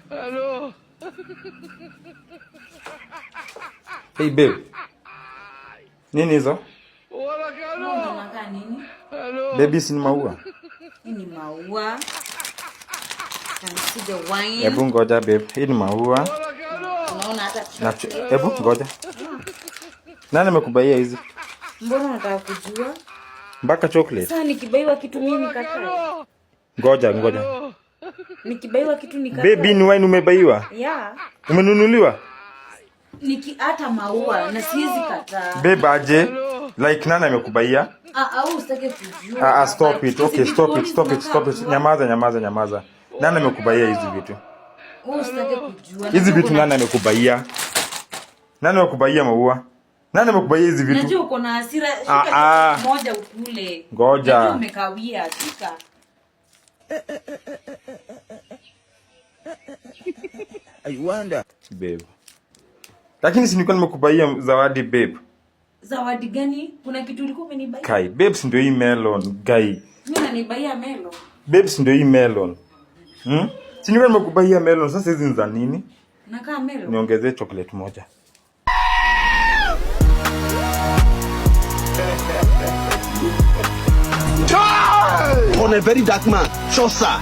Hello. Hey babe. Nini hizo? Unataka nini? Baby, si ni maua. Hii ni maua. Kanisiga wine. Hebu ngoja babe. Hii ni maua. Unaona hata hebu ngoja. Nani amekubaia hizi? Mbona unataka kujua? Mpaka chocolate. Sasa nikibaiwa kitu mimi nikatae. Ngoja. Nikibaiwa kitu nikatae. Baby, ni wine umebaiwa? Yeah. Umenunuliwa? Hata maua na siwezi kataa. Babe aje? Like nani amekubaia? Au usitake kujua. Stop it. Okay, stop it. Nyamaza. Nani amekubaia hizi vitu? Usitake kujua. Hizi vitu nani amekubaia? Nani amekubaia maua? Nani amekubaia hizi vitu? Najua uko na hasira, shika moja ukule. Ngoja. Najua umekawia, shika. I wonder. Babe. Lakini si nilikuwa nimekubaia zawadi babe. Zawadi gani? Kuna kitu ulikuwa umenibaia? Kai, babes ndio hii melon, guy. Mimi nanibaia melon. Babes ndio hii melon. Si nilikuwa nimekubaia melon, sasa hizi ni za nini? Nakaa melon. Niongezee chocolate moja. On a very dark man. Sure, sir.